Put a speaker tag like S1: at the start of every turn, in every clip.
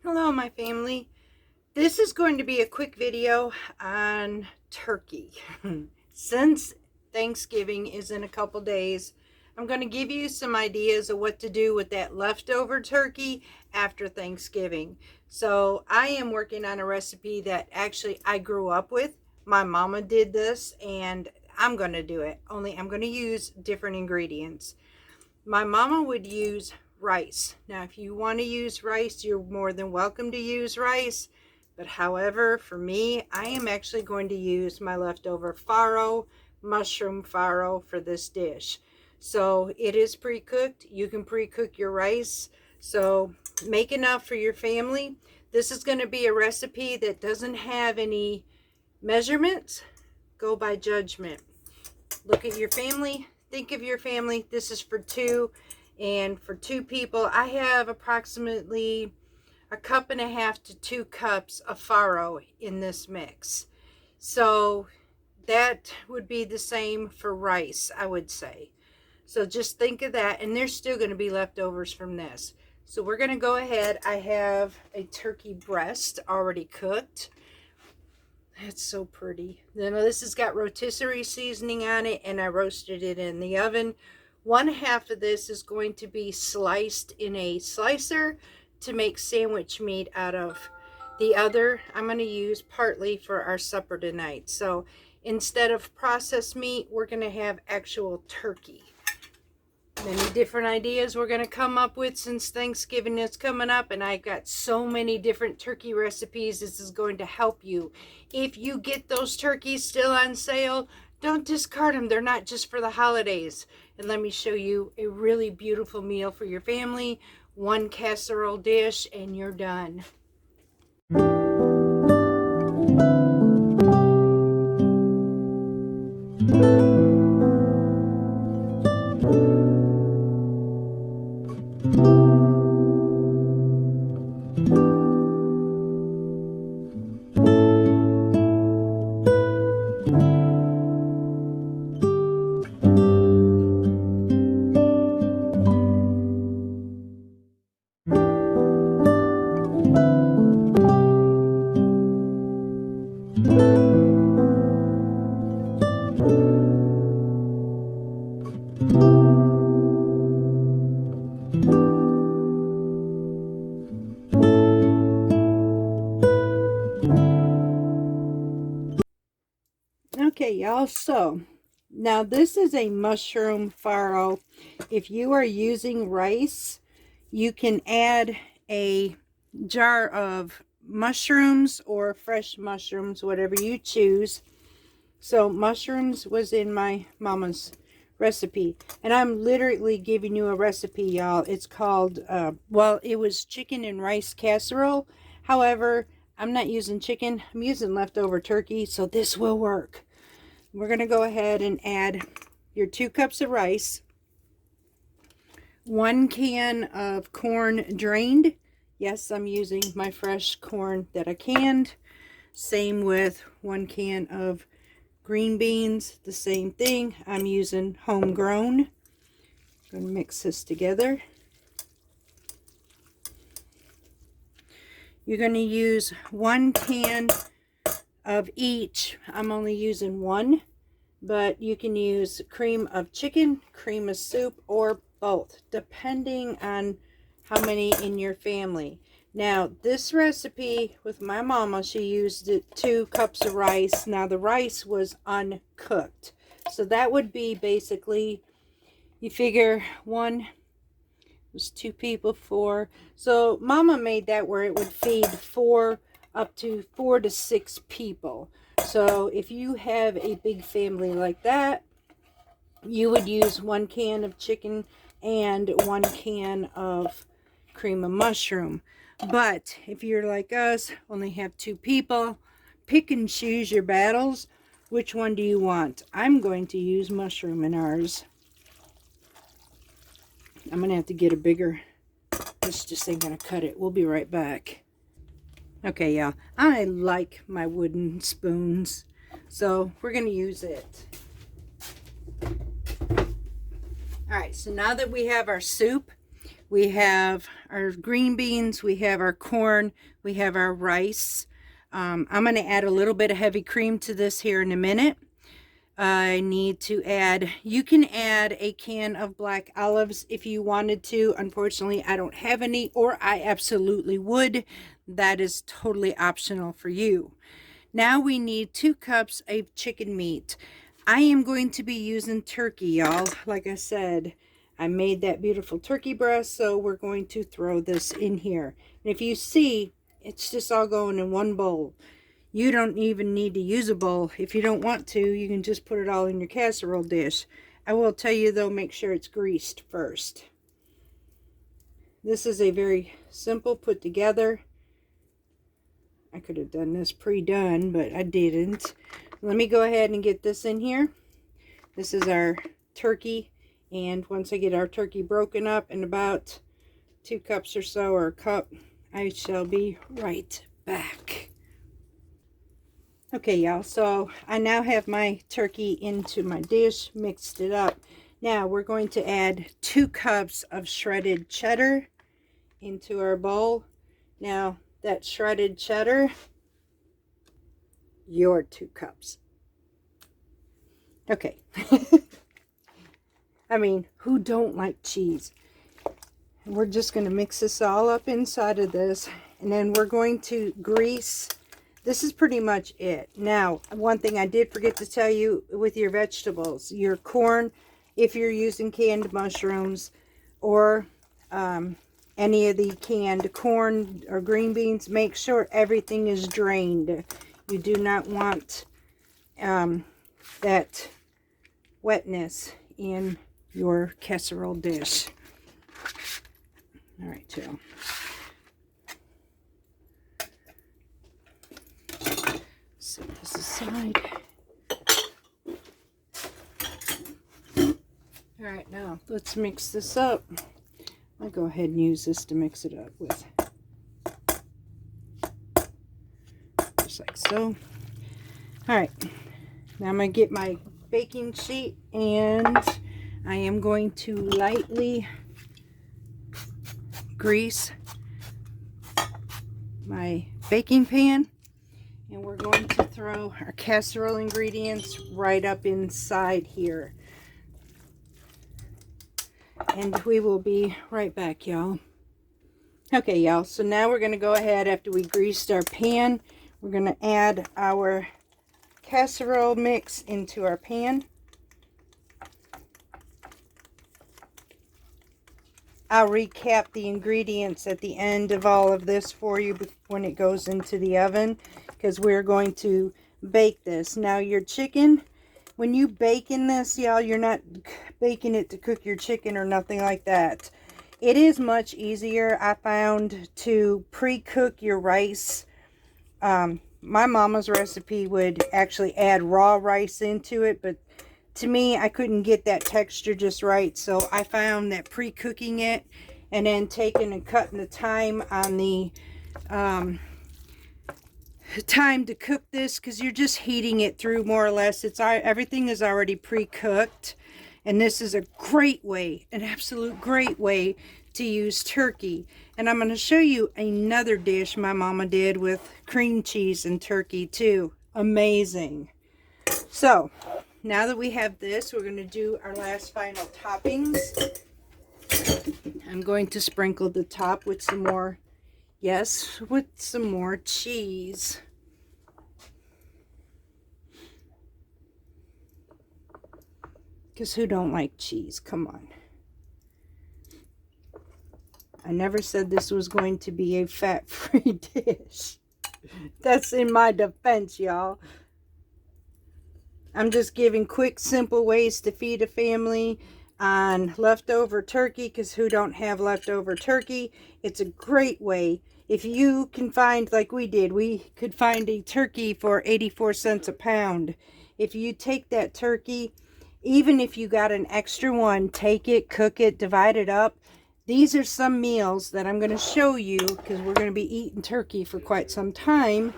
S1: Hello, my family. This is going to be a quick video on turkey. Since Thanksgiving is in a couple days, I'm going to give you some ideas of what to do with that leftover turkey after Thanksgiving. So I am working on a recipe that actually I grew up with. My mama did this and I'm going to do it, only I'm going to use different ingredients. My mama would use rice. Now, if you want to use rice, you're more than welcome to use rice. But however, for me, I am actually going to use my leftover farro, mushroom farro for this dish. So it is pre-cooked. You can pre-cook your rice. So make enough for your family. This is going to be a recipe that doesn't have any measurements. Go by judgment. Look at your family. Think of your family. This is for two, and for two people I have approximately 1.5 cups to 2 cups of farro in this mix. So that would be the same for rice, I would say. So just think of that, and there's still going to be leftovers from this. So we're going to go ahead. I have a turkey breast already cooked. That's so pretty. Then this has got rotisserie seasoning on it, and I roasted it in the oven. 1/2 of this is going to be sliced in a slicer to make sandwich meat out of. The other I'm going to use partly for our supper tonight. So instead of processed meat, we're going to have actual turkey. Many different ideas we're going to come up with since Thanksgiving is coming up, and I've got so many different turkey recipes. This is going to help you. If you get those turkeys still on sale, don't discard them. They're not just for the holidays. And let me show you a really beautiful meal for your family. One casserole dish and you're done. Okay, y'all, so now this is a mushroom farro. If you are using rice, you can add a jar of mushrooms or fresh mushrooms, whatever you choose. So mushrooms was in my mama's recipe, and I'm literally giving you a recipe, y'all. It's called well, it was chicken and rice casserole. However, I'm not using chicken, I'm using leftover turkey, so this will work. We're going to go ahead and add your 2 cups of rice, 1 can of corn drained. Yes, I'm using my fresh corn that I canned. Same with 1 can of green beans, the same thing. I'm using homegrown. I'm going to mix this together. You're going to use 1 can of each. I'm only using 1, but you can use cream of chicken, cream of soup, or both, depending on how many in your family. Now, this recipe with my mama, she used 2 cups of rice. Now, the rice was uncooked. So that would be basically, you figure 1 was 2 people, 4. So mama made that where it would feed 4 up to 4 to 6 people. So if you have a big family like that, you would use 1 can of chicken and 1 can of cream of mushroom. But if you're like us, only have 2 people, pick and choose your battles. Which one do you want? I'm going to use mushroom in ours. I'm going to have to get a bigger, this just ain't going to cut it. We'll be right back. Okay, y'all, I like my wooden spoons, so we're going to use it. All right, so now that we have our soup, We have our green beans, we have our corn, we have our rice. I'm going to add a little bit of heavy cream to this here in a minute. I need to add, you can add a can of black olives if you wanted to. Unfortunately, I don't have any, or I absolutely would. That is totally optional for you. Now we need 2 cups of chicken meat. I am going to be using turkey, y'all. Like I said, I made that beautiful turkey breast, so we're going to throw this in here. And if you see, it's just all going in one bowl. You don't even need to use a bowl. If you don't want to, you can just put it all in your casserole dish. I will tell you though, make sure it's greased first. This is a very simple put together. I could have done this pre-done, but I didn't. Let me go ahead and get this in here. This is our turkey. And once I get our turkey broken up in about 2 cups or so, or a cup, I shall be right back. Okay, y'all, so I now have my turkey into my dish, mixed it up. Now we're going to add 2 cups of shredded cheddar into our bowl. Now that shredded cheddar, your 2 cups. Okay. I mean, who don't like cheese? We're just going to mix this all up inside of this, and then we're going to grease. This is pretty much it. Now, one thing I did forget to tell you with your vegetables, your corn, if you're using canned mushrooms or any of the canned corn or green beans, make sure everything is drained. You do not want that wetness in your casserole dish. All right, Joe. Set this aside. All right, now let's mix this up. I'll go ahead and use this to mix it up with. Just like so. All right, now I'm going to get my baking sheet, and I am going to lightly grease my baking pan. And we're going to throw our casserole ingredients right up inside here. And we will be right back, y'all. Okay, y'all. So now we're going to go ahead, after we greased our pan, we're going to add our casserole mix into our pan. I'll recap the ingredients at the end of all of this for you when it goes into the oven, because we're going to bake this. Now your chicken, when you bake in this, y'all, you're not baking it to cook your chicken or nothing like that. It is much easier, I found, to pre-cook your rice. My mama's recipe would actually add raw rice into it, but to me, I couldn't get that texture just right, so I found that pre-cooking it and then taking and cutting the time on the time to cook this, because you're just heating it through more or less. Everything is already pre-cooked, and this is a great way, an absolute great way to use turkey. And I'm going to show you another dish my mama did with cream cheese and turkey too. Amazing. So now that we have this, we're going to do our last final toppings. I'm going to sprinkle the top with some more, yes, with some more cheese. Because who don't like cheese? Come on. I never said this was going to be a fat-free dish. That's in my defense, y'all. I'm just giving quick, simple ways to feed a family on leftover turkey, because who don't have leftover turkey? It's a great way. If you can find, like we did, we could find a turkey for 84 cents a pound. If you take that turkey, even if you got an extra one, take it, cook it, divide it up. These are some meals that I'm going to show you, because we're going to be eating turkey for quite some time.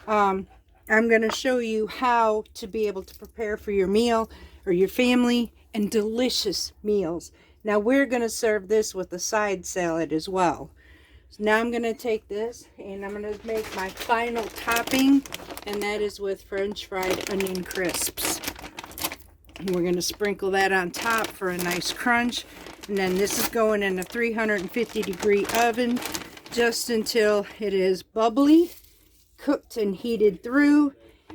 S1: I'm going to show you how to be able to prepare for your meal or your family, and delicious meals. Now we're going to serve this with a side salad as well. So now I'm going to take this and I'm going to make my final topping, and that is with French fried onion crisps. And we're going to sprinkle that on top for a nice crunch. And then this is going in a 350-degree oven just until it is bubbly, cooked and heated through,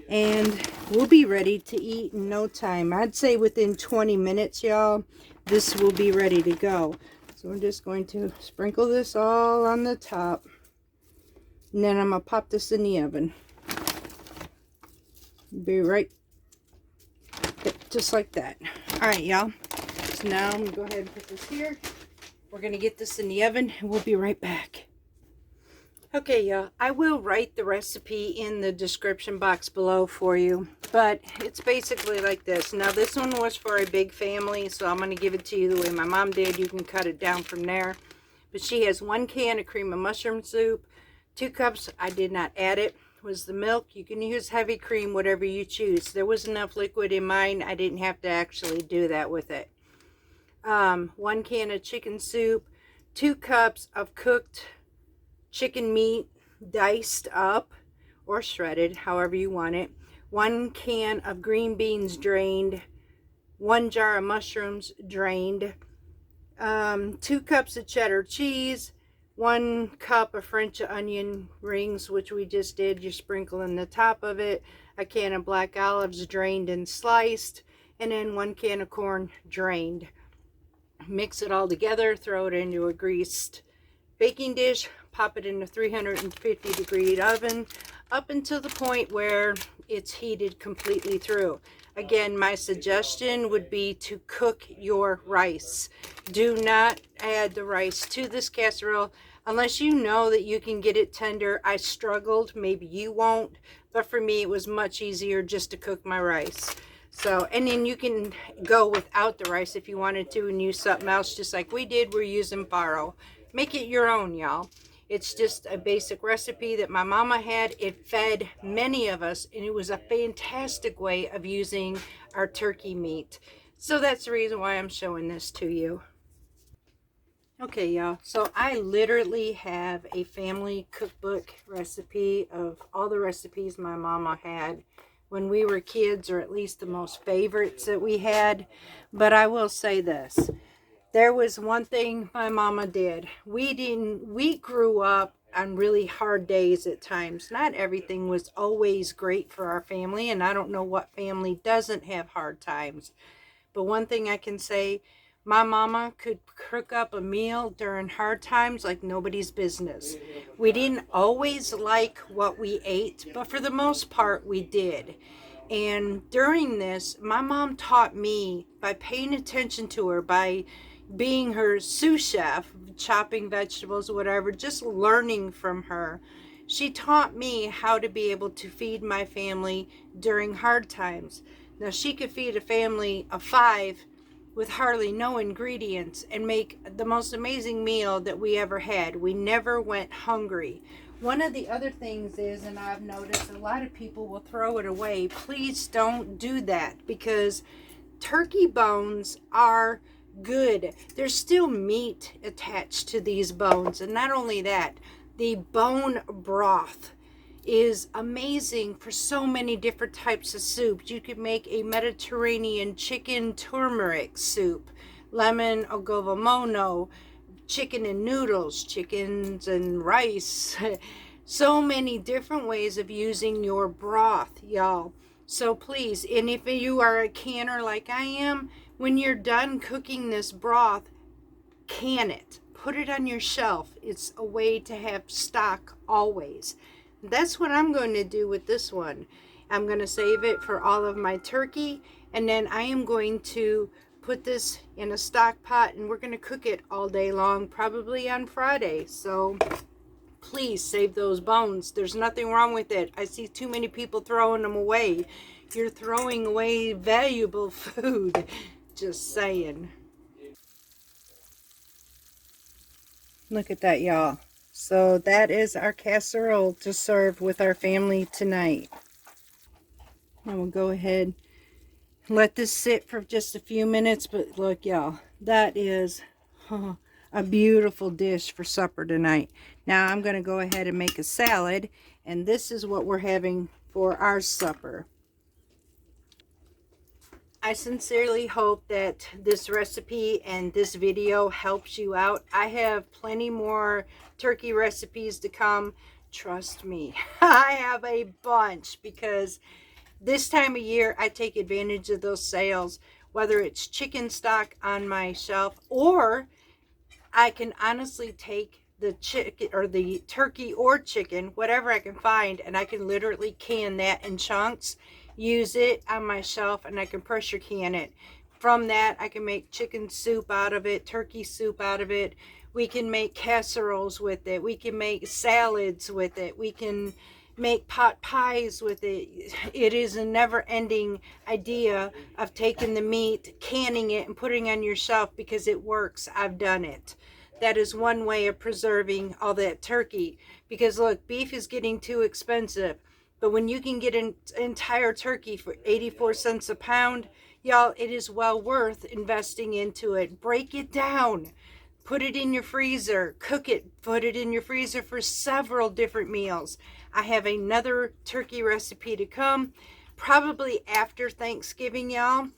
S1: and we'll be ready to eat in no time. I'd say within 20 minutes, y'all, this will be ready to go. So we're just going to sprinkle this all on the top, and then I'm going to pop this in the oven. Be right, just like that. All right, y'all. So now I'm going to go ahead and put this here. We're going to get this in the oven, and we'll be right back. Okay, y'all, I will write the recipe in the description box below for you, but it's basically like this. Now, this one was for a big family, so I'm going to give it to you the way my mom did. You can cut it down from there. But she has 1 can of cream of mushroom soup, 2 cups, I did not add it, was the milk. You can use heavy cream, whatever you choose. There was enough liquid in mine, I didn't have to actually do that with it. 1 can of chicken soup, 2 cups of cooked chicken meat, diced up or shredded, however you want it, 1 can of green beans drained, 1 jar of mushrooms drained, 2 cups of cheddar cheese, 1 cup of French onion rings, which we just did. You sprinkle in the top of it, a can of black olives drained and sliced, and then 1 can of corn drained. Mix it all together, throw it into a greased baking dish, pop it in a 350-degree oven up until the point where it's heated completely through. Again, my suggestion would be to cook your rice. Do not add the rice to this casserole unless you know that you can get it tender. I struggled, maybe you won't, but for me it was much easier just to cook my rice. So, and then you can go without the rice if you wanted to and use something else, just like we did. We're using farro. Make it your own, y'all. It's just a basic recipe that my mama had. It fed many of us, and it was a fantastic way of using our turkey meat. So that's the reason why I'm showing this to you. Okay, y'all. So I literally have a family cookbook recipe of all the recipes my mama had when we were kids, or at least the most favorites that we had. But I will say this. There was one thing my mama did. We grew up on really hard days at times. Not everything was always great for our family, and I don't know what family doesn't have hard times. But one thing I can say, my mama could cook up a meal during hard times like nobody's business. We didn't always like what we ate, but for the most part we did. And during this, my mom taught me, by paying attention to her, by being her sous chef, chopping vegetables, whatever, just learning from her. She taught me how to be able to feed my family during hard times. Now, she could feed a family of 5 with hardly no ingredients and make the most amazing meal that we ever had. We never went hungry. One of the other things is, and I've noticed a lot of people will throw it away. Please don't do that, because turkey bones are good. There's still meat attached to these bones, and not only that, the bone broth is amazing for so many different types of soups. You could make a Mediterranean chicken turmeric soup, lemon ogovamono, chicken and noodles, chickens and rice. So many different ways of using your broth, y'all. So please, and if you are a canner like I am, when you're done cooking this broth, can it. Put it on your shelf. It's a way to have stock always. That's what I'm going to do with this one. I'm going to save it for all of my turkey, and then I am going to put this in a stock pot, and we're going to cook it all day long, probably on Friday. So please save those bones. There's nothing wrong with it. I see too many people throwing them away. You're throwing away valuable food. Just saying. Look at that, y'all. So that is our casserole to serve with our family tonight. I will go ahead, let this sit for just a few minutes. But look, y'all, that is a beautiful dish for supper tonight. Now I'm going to go ahead and make a salad, and this is what we're having for our supper. I sincerely hope that this recipe and this video helps you out. I have plenty more turkey recipes to come. Trust me, I have a bunch, because this time of year I take advantage of those sales, whether it's chicken stock on my shelf, or I can honestly take the chicken or the turkey or chicken, whatever I can find, and I can literally can that in chunks, use it on my shelf, and I can pressure can it. From that, I can make chicken soup out of it, turkey soup out of it. We can make casseroles with it. We can make salads with it. We can make pot pies with it. It is a never-ending idea of taking the meat, canning it, and putting it on your shelf, because it works. I've done it. That is one way of preserving all that turkey, because look, beef is getting too expensive, but when you can get an entire turkey for 84 cents a pound, y'all, it is well worth investing into it. Break it down, put it in your freezer, cook it, put it in your freezer for several different meals. I have another turkey recipe to come, probably after Thanksgiving, y'all,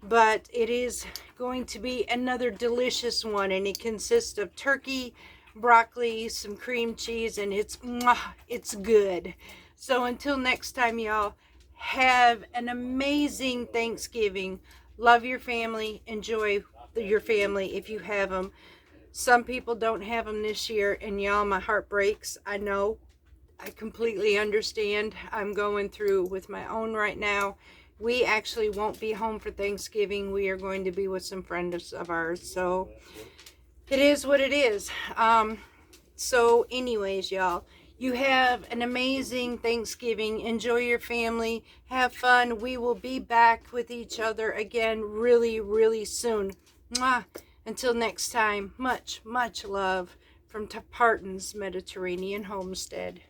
S1: but it is going to be another delicious one, and it consists of turkey, broccoli, some cream cheese, and it's good. So until next time, y'all, have an amazing Thanksgiving. Love your family. Enjoy your family if you have them. Some people don't have them this year, and y'all, my heart breaks. I know. I completely understand. I'm going through with my own right now. We actually won't be home for Thanksgiving. We are going to be with some friends of ours. So it is what it is. So anyways, y'all, you have an amazing Thanksgiving. Enjoy your family. Have fun. We will be back with each other again really, really soon. Mwah. Until next time, much, much love from Parton's Mediterranean Homestead.